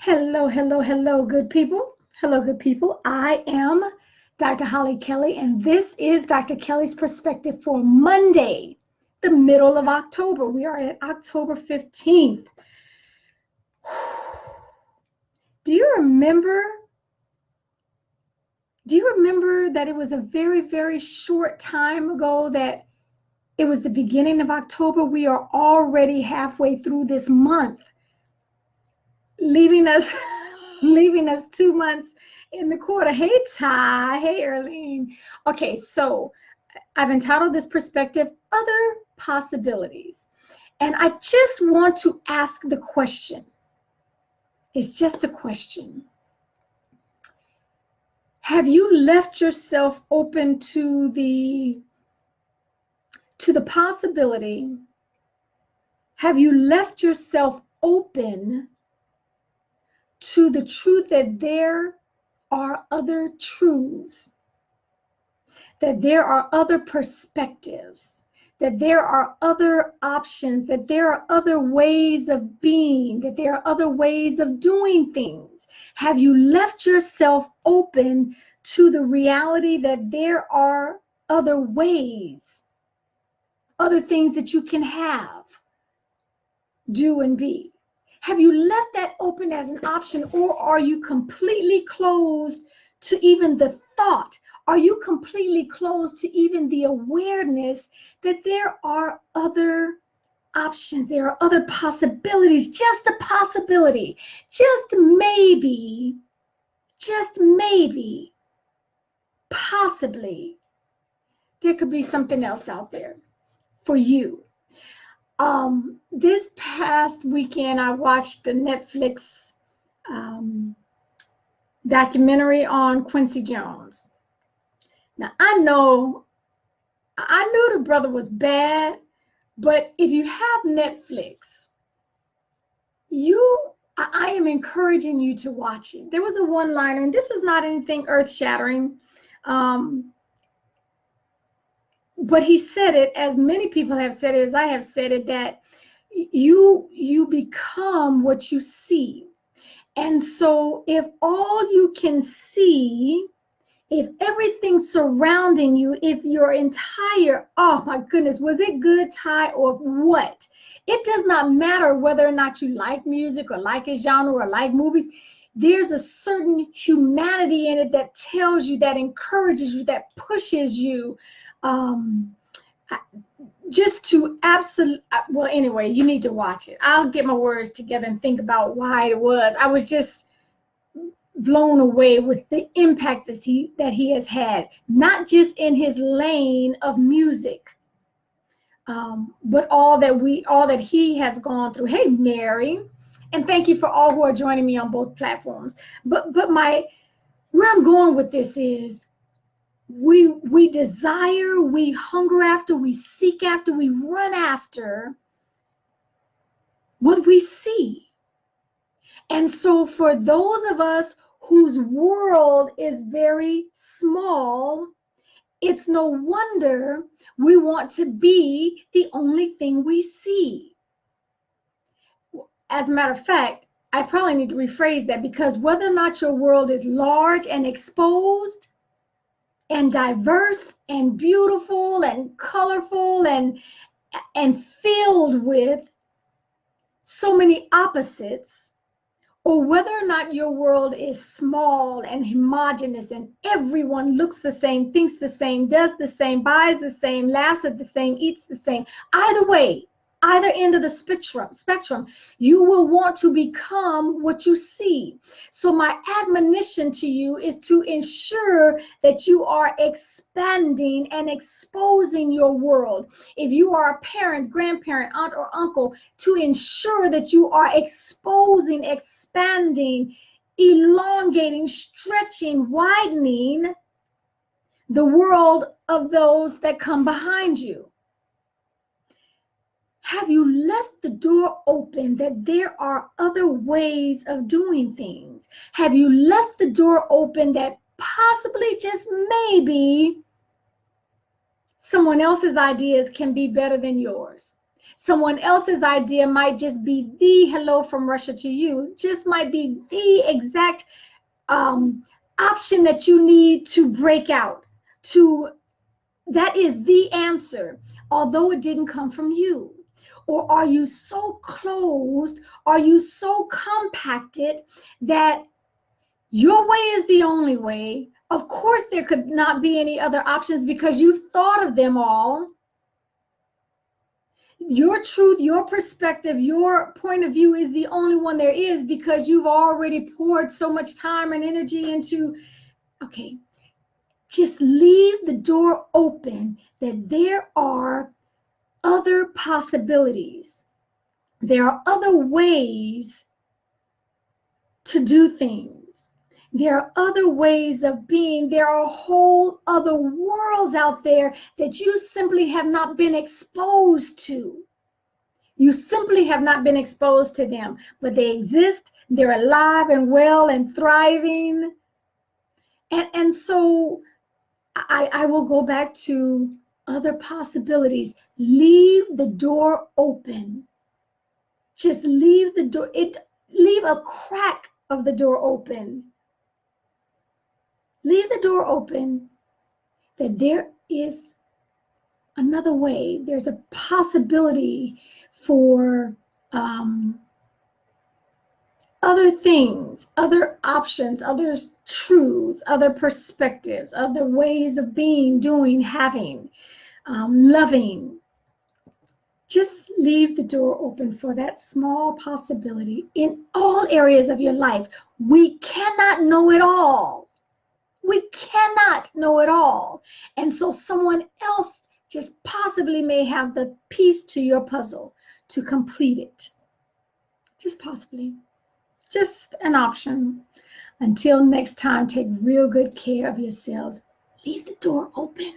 Hello, hello, hello, good people. Hello, good people. I am Dr. Hollie Kelly, and this is Dr. Kelly's Perspective for Monday, the middle of October. We are at October 15th. Do you remember that it was a very, very short time ago that it was the beginning of October? We are already halfway through this month, leaving us 2 months in the quarter. Hey, Ty. Hey, Erlene. Okay, so I've entitled this perspective, Other Possibilities. And I just want to ask the question. It's just a question. Have you left yourself open to the possibility? Have you left yourself open to the truth that there are other truths, that there are other perspectives, that there are other options, that there are other ways of being, that there are other ways of doing things? Have you left yourself open to the reality that there are other ways, other things that you can have, do, and be? Have you left that open as an option, or are you completely closed to even the thought? Are you completely closed to even the awareness that there are other options, there are other possibilities, just a possibility, just maybe, possibly, there could be something else out there for you? This past weekend, I watched the Netflix documentary on Quincy Jones. Now, I knew the brother was bad, but if you have Netflix, I am encouraging you to watch it. There was a one-liner, and this was not anything earth-shattering, but he said it, as many people have said it, as I have said it, that you become what you see. And so if all you can see, if everything surrounding you, if your entire, oh my goodness, was it good, Ty, or what? It does not matter whether or not you like music or like a genre or like movies. There's a certain humanity in it that tells you, that encourages you, that pushes you, just to well, anyway, you need to watch it. I'll get my words together and think about why it was. I was just blown away with the impact that he has had, not just in his lane of music, but all that he has gone through. Hey, Mary, and thank you for all who are joining me on both platforms. But where I'm going with this is, we desire, we hunger after, we seek after, we run after what we see. And so for those of us whose world is very small, it's no wonder we want to be the only thing we see. As a matter of fact, I probably need to rephrase that, because whether or not your world is large and exposed and diverse and beautiful and colorful and filled with so many opposites, or whether or not your world is small and homogeneous and everyone looks the same, thinks the same, does the same, buys the same, laughs at the same, eats the same, either way, either end of the spectrum, you will want to become what you see. So my admonition to you is to ensure that you are expanding and exposing your world. If you are a parent, grandparent, aunt, or uncle, to ensure that you are exposing, expanding, elongating, stretching, widening the world of those that come behind you. Have you left the door open that there are other ways of doing things? Have you left the door open that possibly, just maybe, someone else's ideas can be better than yours? Someone else's idea might just be the hello from Russia to you, just might be the exact option that you need to break out, to that is the answer, although it didn't come from you. Or are you so closed, are you so compacted that your way is the only way? Of course, there could not be any other options because you've thought of them all. Your truth, your perspective, your point of view is the only one there is because you've already poured so much time and energy into, okay, just leave the door open that there are other possibilities. There are other ways to do things. There are other ways of being. There are whole other worlds out there that you simply have not been exposed to. You simply have not been exposed to them, but they exist. They're alive and well and thriving. And so I will go back to other possibilities. Leave the door open. Just leave the door, leave a crack of the door open. Leave the door open that there is another way. There's a possibility for other things, other options, other truths, other perspectives, other ways of being, doing, having, loving. Just leave the door open for that small possibility in all areas of your life. We cannot know it all. We cannot know it all. And so someone else just possibly may have the piece to your puzzle to complete it. Just possibly. Just an option. Until next time, take real good care of yourselves. Leave the door open.